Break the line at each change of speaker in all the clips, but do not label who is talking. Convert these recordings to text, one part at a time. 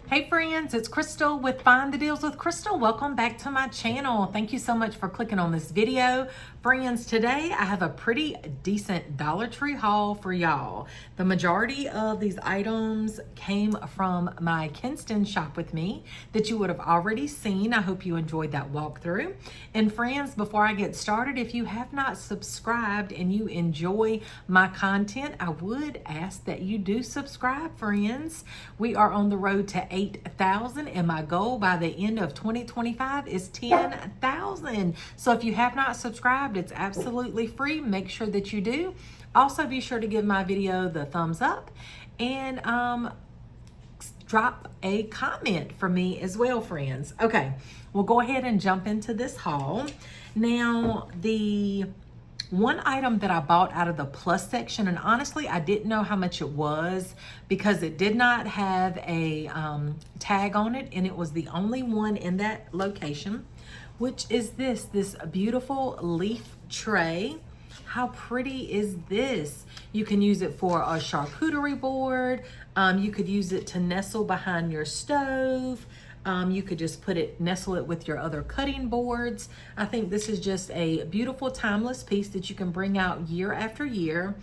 Hey friends, it's Crystal with Find the Deals with Crystal. Welcome back to my channel. Thank you so much for clicking on this video. Friends, today I have a pretty decent Dollar Tree haul for y'all. The majority of these items came from my Kinston Shop With Me that you would have already seen. I hope you enjoyed that walkthrough. And friends, before I get started, if you have not subscribed and you enjoy my content, I would ask that you do subscribe, friends. We are on the road to 8,000 and my goal by the end of 2025 is 10,000. So if you have not subscribed, it's absolutely free. Make sure that you do. Also be sure to give my video the thumbs up and drop a comment for me as well, friends. Okay, we'll go ahead and jump into this haul. Now, the one item that I bought out of the plus section, and honestly, I didn't know how much it was because it did not have a tag on it, and it was the only one in that location, which is this beautiful leaf tray. How pretty is this? You can use it for a charcuterie board. You could use it to nestle behind your stove. You could just nestle it with your other cutting boards. I think this is just a beautiful timeless piece that you can bring out year after year.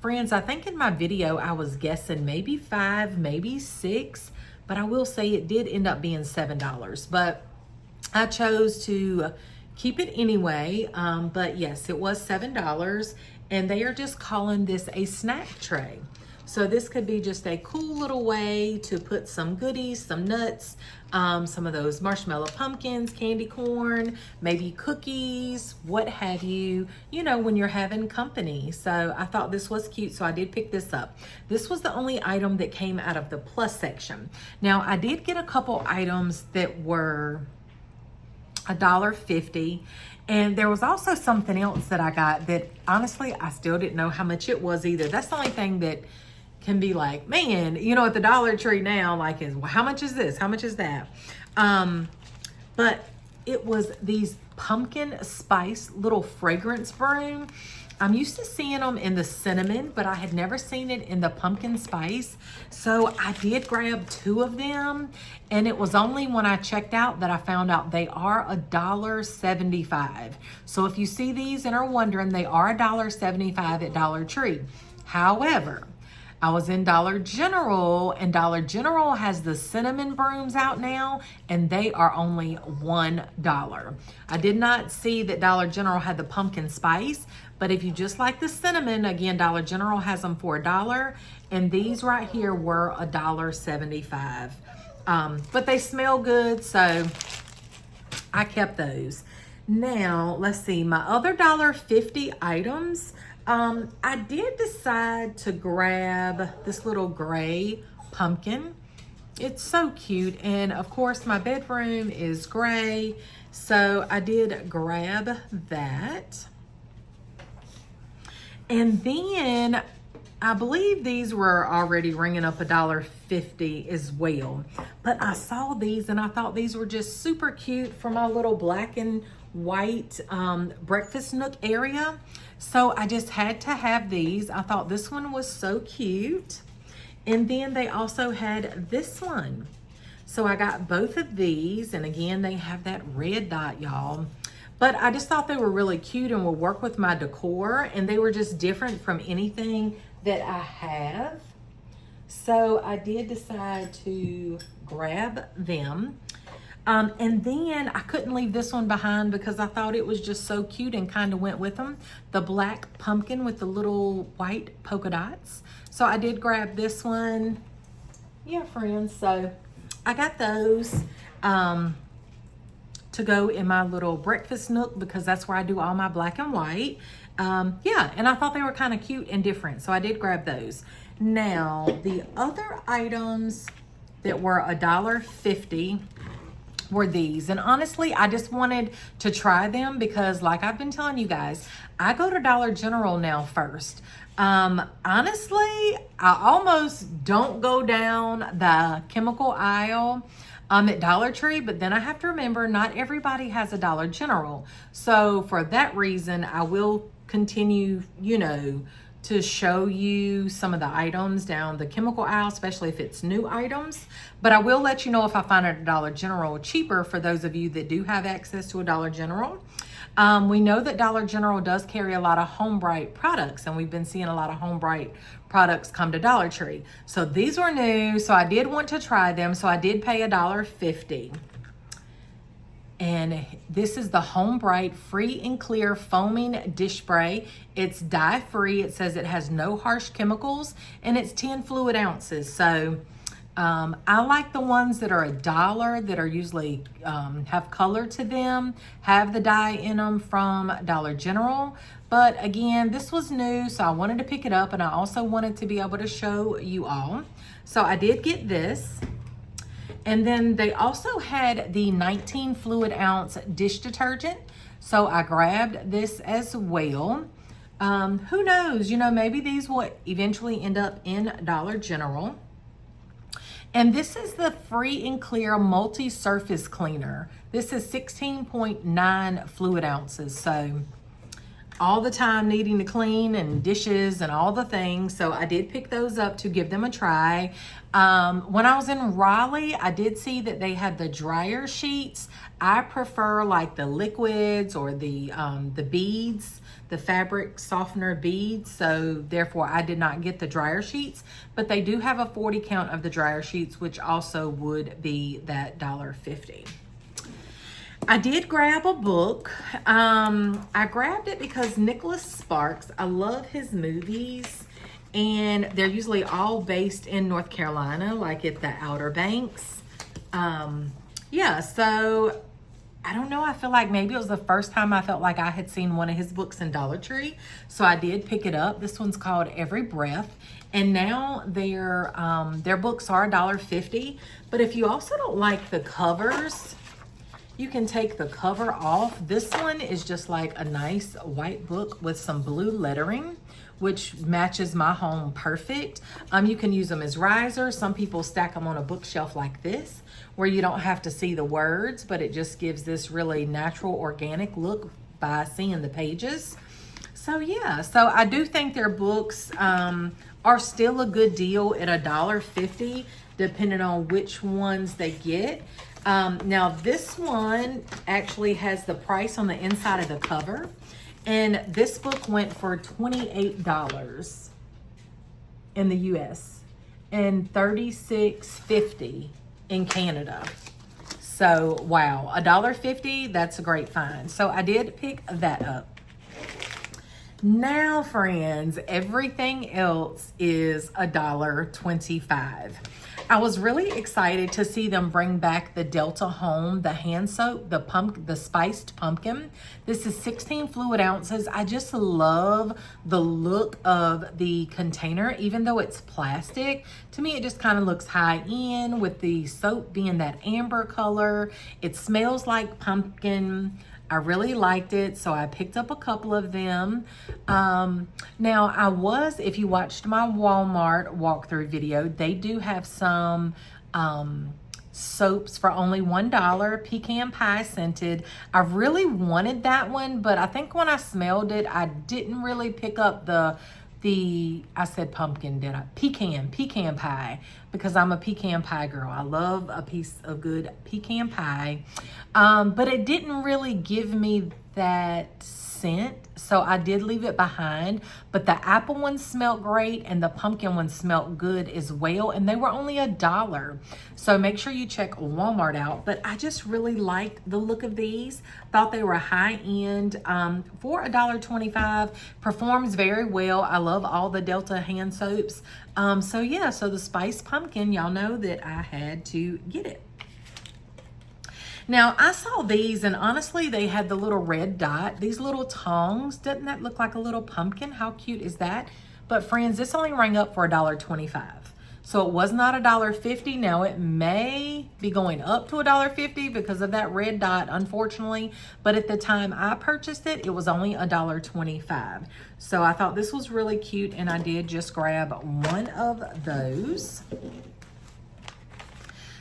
Friends, I think in my video I was guessing maybe 5, maybe 6, but I will say it did end up being $7. But I chose to keep it anyway. But yes, it was $7, and they are just calling this a snack tray. So this could be just a cool little way to put some goodies, some nuts, some of those marshmallow pumpkins, candy corn, maybe cookies, what have you, when you're having company. So I thought this was cute, so I did pick this up. This was the only item that came out of the plus section. Now, I did get a couple items that were $1.50. And there was also something else that I got that honestly, I still didn't know how much it was either. That's the only thing that can be like, man, at the Dollar Tree now, like, well, how much is this? How much is that? But it was these pumpkin spice little fragrance broom. I'm used to seeing them in the cinnamon, but I had never seen it in the pumpkin spice. So I did grab 2 of them, and it was only when I checked out that I found out they are $1.75. So if you see these and are wondering, they are $1.75 at Dollar Tree. However, I was in Dollar General, and Dollar General has the cinnamon brooms out now, and they are only $1. I did not see that Dollar General had the pumpkin spice, but if you just like the cinnamon, again, Dollar General has them for $1, and these right here were $1.75. But they smell good, so I kept those. Now, let's see, my other $1.50 items, I did decide to grab this little gray pumpkin. It's so cute, and of course my bedroom is gray, so I did grab that. And then I believe these were already ringing up $1.50 as well. But I saw these and I thought these were just super cute for my little black and white breakfast nook area. So I just had to have these. I thought this one was so cute. And then they also had this one. So I got both of these. And again, they have that red dot, y'all. But I just thought they were really cute and would work with my decor. And they were just different from anything that I have. So I did decide to grab them. And then I couldn't leave this one behind because I thought it was just so cute and kind of went with them. The black pumpkin with the little white polka dots. So I did grab this one. Yeah, friends. So I got those to go in my little breakfast nook because that's where I do all my black and white. Yeah, and I thought they were kind of cute and different. So I did grab those. Now, the other items that were $1.50 were these. And honestly, I just wanted to try them because like I've been telling you guys, I go to Dollar General now first. Honestly, I almost don't go down the chemical aisle at Dollar Tree, but then I have to remember not everybody has a Dollar General. So for that reason, I will continue, to show you some of the items down the chemical aisle, especially if it's new items. But I will let you know if I find it at Dollar General cheaper for those of you that do have access to a Dollar General. We know that Dollar General does carry a lot of Home Bright products, and we've been seeing a lot of Home Bright products come to Dollar Tree. So these were new, so I did want to try them. So I did pay $1.50. And this is the Home Bright Free and Clear Foaming Dish Spray. It's dye-free. It says it has no harsh chemicals, and it's 10 fluid ounces. So I like the ones that are $1 that are usually have color to them, have the dye in them from Dollar General. But again, this was new, so I wanted to pick it up, and I also wanted to be able to show you all. So I did get this. And then they also had the 19 fluid ounce dish detergent. So I grabbed this as well. Who knows, you know, maybe these will eventually end up in Dollar General. And this is the Free and Clear Multi-Surface Cleaner. This is 16.9 fluid ounces. So all the time needing to clean and dishes and all the things. So I did pick those up to give them a try. When I was in Raleigh, I did see that they had the dryer sheets. I prefer like the liquids or the beads, the fabric softener beads. So therefore I did not get the dryer sheets, but they do have a 40 count of the dryer sheets, which also would be that $1.50. I did grab a book. I grabbed it because Nicholas Sparks, I love his movies, and they're usually all based in North Carolina, like at the Outer Banks. Yeah, so I don't know, I feel like maybe it was the first time I felt like I had seen one of his books in Dollar Tree, so I did pick it up. This one's called Every Breath, and now their books are $1.50, but if you also don't like the covers, you can take the cover off. This one is just like a nice white book with some blue lettering, which matches my home perfect. You can use them as risers. Some people stack them on a bookshelf like this, where you don't have to see the words, but it just gives this really natural, organic look by seeing the pages. So yeah, so I do think their books are still a good deal at $1.50, depending on which ones they get. Now this one actually has the price on the inside of the cover, and this book went for $28 in the US and $36.50 in Canada. So wow, $1.50, that's a great find. So I did pick that up. Now friends, everything else is $1.25. I was really excited to see them bring back the Delta Home, the hand soap, the spiced pumpkin. This is 16 fluid ounces. I just love the look of the container, even though it's plastic. To me, it just kind of looks high end with the soap being that amber color. It smells like pumpkin. I really liked it, so I picked up a couple of them. Now, if you watched my Walmart walkthrough video, they do have some soaps for only $1, pecan pie scented. I really wanted that one, but I think when I smelled it, I didn't really pick up I said pumpkin, did I? Pecan pie, because I'm a pecan pie girl. I love a piece of good pecan pie. But it didn't really give me that scent, so I did leave it behind. But the apple one smelled great, and the pumpkin one smelled good as well, and they were only $1. So make sure you check Walmart out. But I just really liked the look of these. Thought they were high end for $1.25. Performs very well. I love all the Delta hand soaps. So yeah, so the spiced pumpkin, y'all know that I had to get it. Now, I saw these, and honestly, they had the little red dot, these little tongs. Doesn't that look like a little pumpkin? How cute is that? But friends, this only rang up for $1.25. So it was not $1.50. Now, it may be going up to $1.50 because of that red dot, unfortunately. But at the time I purchased it, it was only $1.25. So I thought this was really cute, and I did just grab one of those.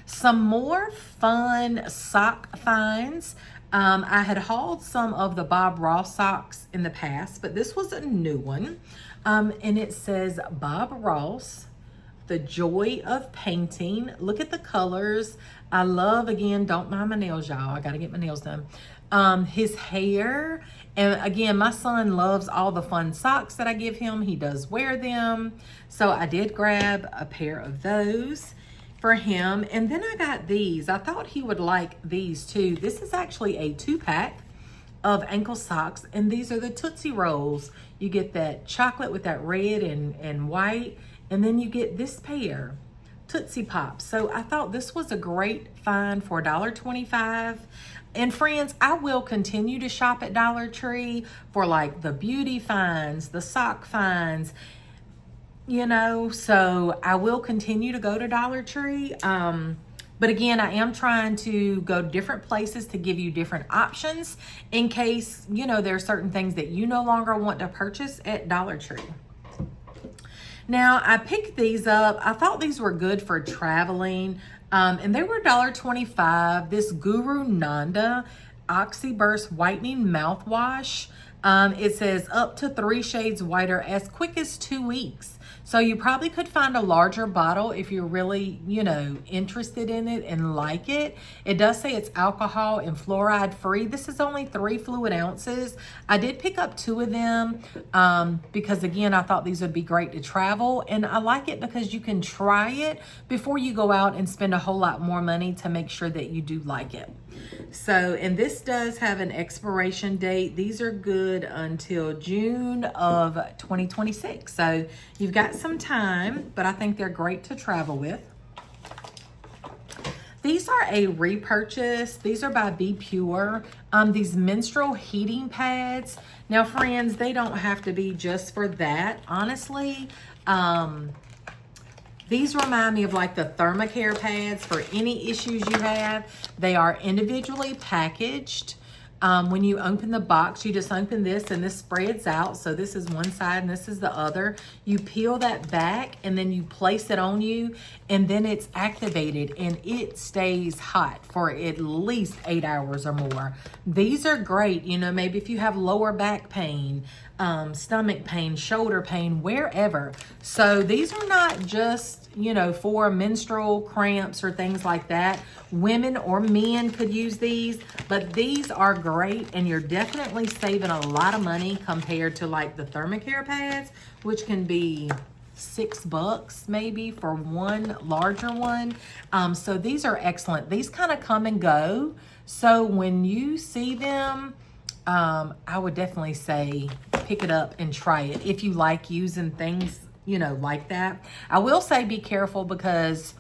Some more fun sock finds. I had hauled some of the Bob Ross socks in the past, but this was a new one. And it says Bob Ross, The Joy of Painting. Look at the colors. I love, again, don't mind my nails, y'all. I got to get my nails done. His hair. And again, my son loves all the fun socks that I give him. He does wear them. So I did grab a pair of those for him. And then I got these. I thought he would like these too. This is actually a 2-pack of ankle socks. And these are the Tootsie Rolls. You get that chocolate with that red and white. And then you get this pair, Tootsie Pops. So I thought this was a great find for $1.25. And friends, I will continue to shop at Dollar Tree for like the beauty finds, the sock finds, you know, so I will continue to go to Dollar Tree. But again, I am trying to go different places to give you different options in case, you know, there are certain things that you no longer want to purchase at Dollar Tree. Now, I picked these up. I thought these were good for traveling. And they were $1.25. This Guru Nanda Oxyburst Whitening Mouthwash. It says up to 3 shades whiter as quick as 2 weeks. So you probably could find a larger bottle if you're really, you know, interested in it and like it. It does say it's alcohol and fluoride free. This is only 3 fluid ounces. I did pick up 2 of them because again, I thought these would be great to travel. And I like it because you can try it before you go out and spend a whole lot more money to make sure that you do like it. So, and this does have an expiration date. These are good until June of 2026. So you've got some time, but I think they're great to travel with. These are a repurchase. These are by Be Pure. These menstrual heating pads. Now, friends, they don't have to be just for that, honestly. These remind me of like the Thermacare pads for any issues you have. They are individually packaged. When you open the box, you just open this and this spreads out. So this is one side and this is the other. You peel that back and then you place it on you and then it's activated and it stays hot for at least 8 hours or more. These are great, you know, maybe if you have lower back pain, stomach pain, shoulder pain, wherever. So these are not just, you know, for menstrual cramps or things like that. Women or men could use these, but these are great and you're definitely saving a lot of money compared to like the Thermacare pads, which can be $6 maybe for one larger one. So these are excellent. These kind of come and go. So when you see them, I would definitely say pick it up and try it if you like using things, you know, like that. I will say be careful because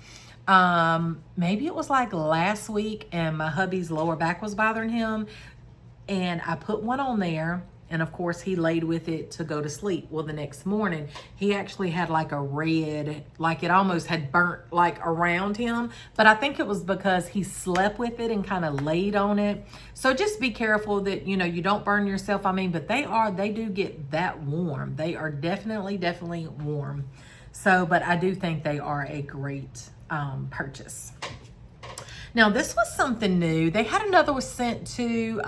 maybe it was like last week and my hubby's lower back was bothering him and I put one on there and of course he laid with it to go to sleep. Well, the next morning he actually had like a red, like it almost had burnt like around him, but I think it was because he slept with it and kind of laid on it. So just be careful that, you know, you don't burn yourself. I mean, but they do get that warm. They are definitely warm. So, but I do think they are a great purchase. Now, this was something new. They had another was sent to,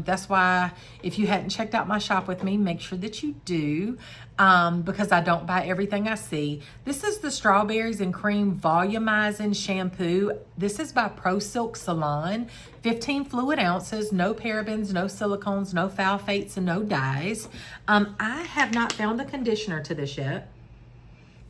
that's why if you hadn't checked out my shop with me, make sure that you do, because I don't buy everything I see. This is the Strawberries and Cream Volumizing Shampoo. This is by Pro Silk Salon. 15 fluid ounces, no parabens, no silicones, no phthalates, and no dyes. I have not found a conditioner to this yet,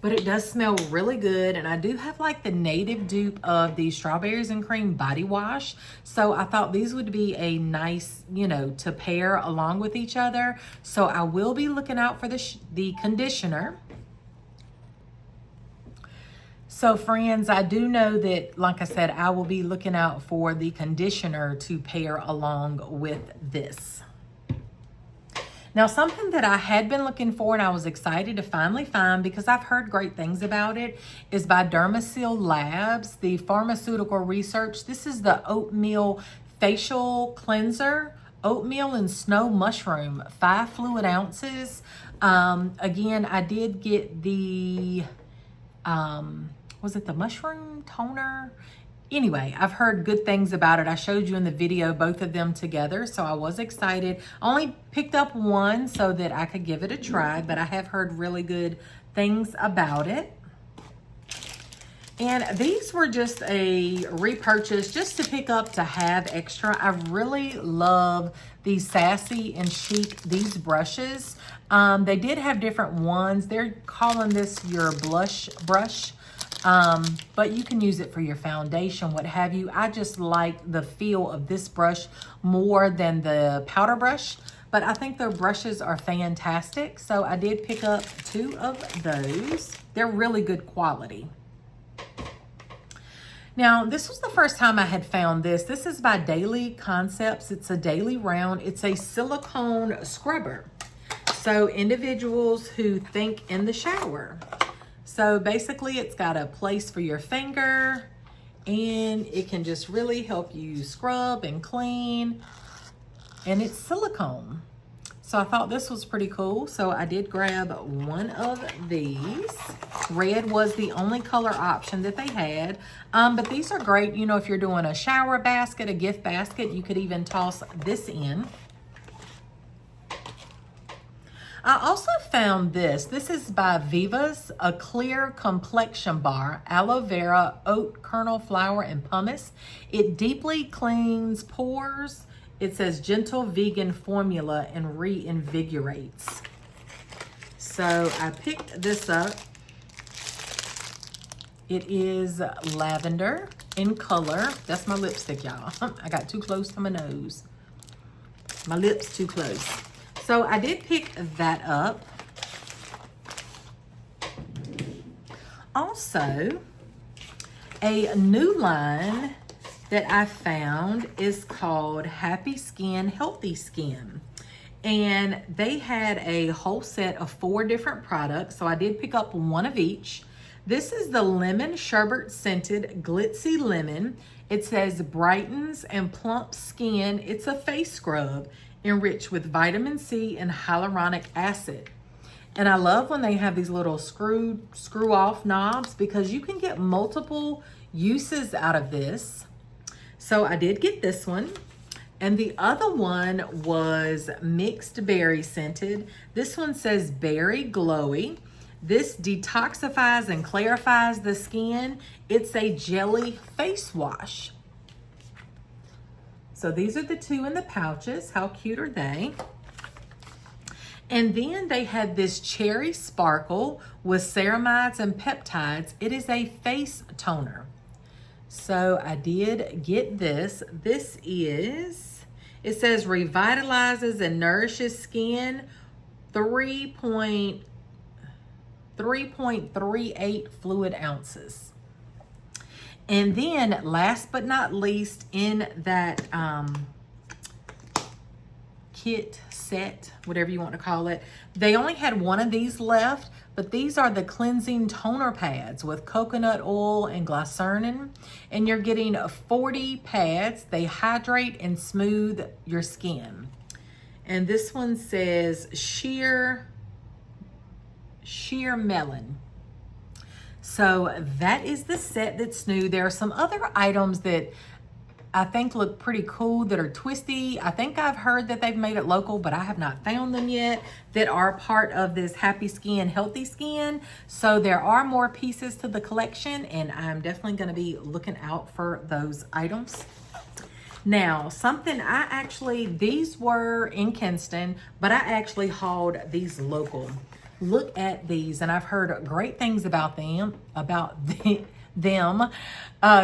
but it does smell really good. And I do have like the native dupe of the Strawberries and Cream body wash. So I thought these would be a nice, you know, to pair along with each other. So I will be looking out for the conditioner. So friends, I do know that, like I said, I will be looking out for the conditioner to pair along with this. Now, something that I had been looking for and I was excited to finally find because I've heard great things about it is by Dermasil Labs, the pharmaceutical research. This is the oatmeal facial cleanser, oatmeal and snow mushroom, 5 fluid ounces. Again, I did get the, was it the mushroom toner? Anyway, I've heard good things about it. I showed you in the video both of them together, so I was excited. I only picked up one so that I could give it a try, but I have heard really good things about it. And these were just a repurchase just to pick up to have extra. I really love these Sassy and Chic, these brushes. They did have different ones. They're calling this your blush brush, but you can use it for your foundation, what have you. I just like the feel of this brush more than the powder brush, but I think their brushes are fantastic. So I did pick up 2 of those. They're really good quality. Now, this was the first time I had found this. This is by Daily Concepts. It's a daily round. It's a silicone scrubber. So individuals who think in the shower. So basically it's got a place for your finger and it can just really help you scrub and clean. And it's silicone. So I thought this was pretty cool. So I did grab 1 of these. Red was the only color option that they had. But these are great, you know, if you're doing a shower basket, a gift basket, you could even toss this in. I also found this. This is by Viva's, a clear complexion bar, aloe vera, oat kernel flour, and pumice. It deeply cleans pores. It says gentle vegan formula and reinvigorates. So I picked this up. It is lavender in color. That's my lipstick, y'all. I got too close to my nose. My lips too close. So I did pick that up. Also, a new line that I found is called Happy Skin, Healthy Skin. And they had a whole set of 4 different products. So I did pick up 1 of each. This is the lemon sherbet scented glitzy lemon. It says brightens and plumps skin. It's a face scrub enriched with vitamin C and hyaluronic acid. And I love when they have these little screw off knobs because you can get multiple uses out of this. So I did get this one. And the other one was mixed berry scented. This one says berry glowy. This detoxifies and clarifies the skin. It's a jelly face wash. So these are the 2 in the pouches. How cute are they? And then they had this cherry sparkle with ceramides and peptides. It is a face toner. So I did get this. This is, it says revitalizes and nourishes skin, 3.38 fluid ounces. And then last but not least in that kit set, whatever you want to call it, they only had 1 of these left, but these are the cleansing toner pads with coconut oil and glycerin, and you're getting 40 pads. They hydrate and smooth your skin. And this one says sheer melon. So that is the set that's new. There are some other items that I think look pretty cool that are twisty. I think I've heard that they've made it local, but I have not found them yet, that are part of this Happy Skin, Healthy Skin. So there are more pieces to the collection, and I'm definitely going to be looking out for those items. Now, something these were in Kinston, but I actually hauled these local. Look at these, and I've heard great things about them,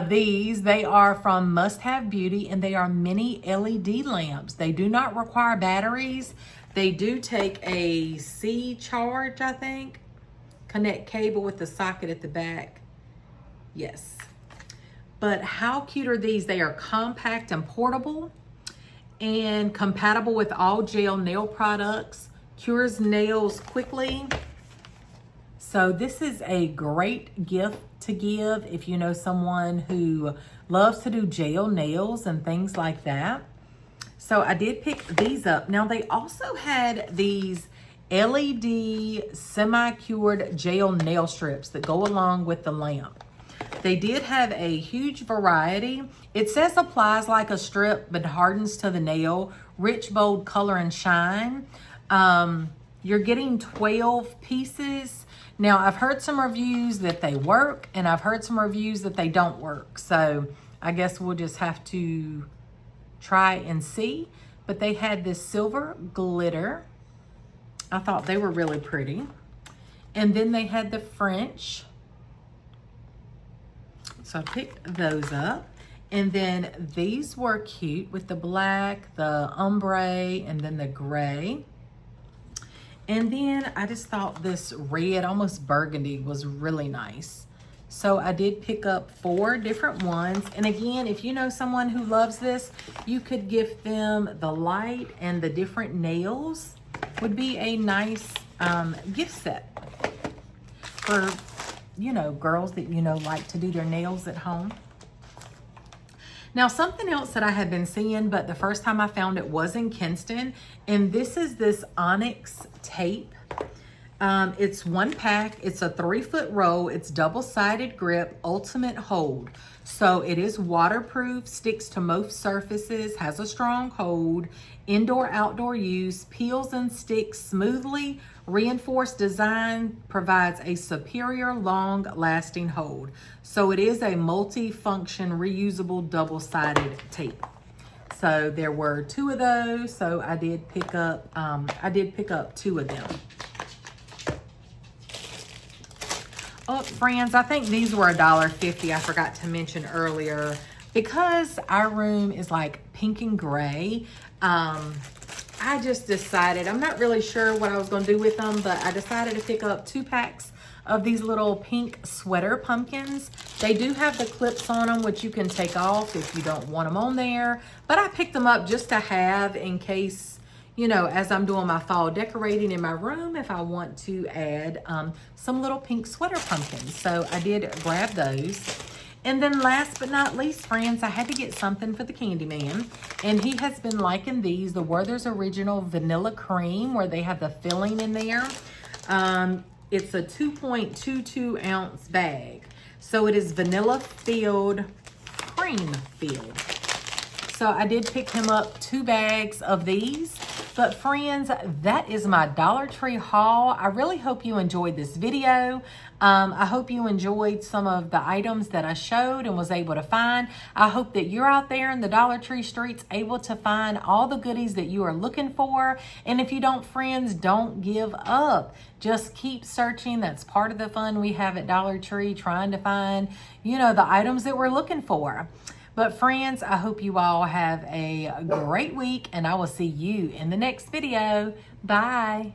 these, they are from Must Have Beauty, and they are mini LED lamps. They do not require batteries. They do take a C charge, I think. Connect cable with the socket at the back. Yes. But how cute are these? They are compact and portable and compatible with all gel nail products. Cures nails quickly. So this is a great gift to give if you know someone who loves to do gel nails and things like that. So I did pick these up. Now they also had these LED semi-cured gel nail strips that go along with the lamp. They did have a huge variety. It says applies like a strip, but hardens to the nail. Rich, bold color and shine. You're getting 12 pieces. Now, I've heard some reviews that they work, and I've heard some reviews that they don't work. So I guess we'll just have to try and see. But they had this silver glitter. I thought they were really pretty. And then they had the French. So I picked those up. And then these were cute with the black, the ombre, and then the gray. And then I just thought this red, almost burgundy, was really nice. So I did pick up 4 different ones. And again, if you know someone who loves this, you could gift them the light and the different nails. Would be a nice gift set for, you know, girls that, you know, like to do their nails at home. Now, something else that I had been seeing, but the first time I found it was in Kinston, and this is this onyx tape. It's 1 pack. It's a 3-foot roll. It's double-sided grip, ultimate hold. So it is waterproof, sticks to most surfaces, has a strong hold, indoor-outdoor use, peels and sticks smoothly, reinforced design, provides a superior long-lasting hold. So it is a multi-function, reusable, double-sided tape. So there were 2 of those. So I did pick up 2 of them. Oh, friends, I think these were $1.50. I forgot to mention earlier. Because our room is like pink and gray, I just decided, I'm not really sure what I was going to do with them, but I decided to pick up 2 packs of these little pink sweater pumpkins. They do have the clips on them, which you can take off if you don't want them on there. But I picked them up just to have in case, you know, as I'm doing my fall decorating in my room, if I want to add some little pink sweater pumpkins. So I did grab those. And then last but not least, friends, I had to get something for the Candyman. And he has been liking these, the Werther's Original Vanilla Cream, where they have the filling in there. It's a 2.22 ounce bag. So it is vanilla filled, cream filled. So I did pick him up 2 bags of these. But friends, that is my Dollar Tree haul. I really hope you enjoyed this video. I hope you enjoyed some of the items that I showed and was able to find. I hope that you're out there in the Dollar Tree streets able to find all the goodies that you are looking for. And if you don't, friends, don't give up. Just keep searching. That's part of the fun we have at Dollar Tree, trying to find, you know, the items that we're looking for. But friends, I hope you all have a great week, and I will see you in the next video. Bye.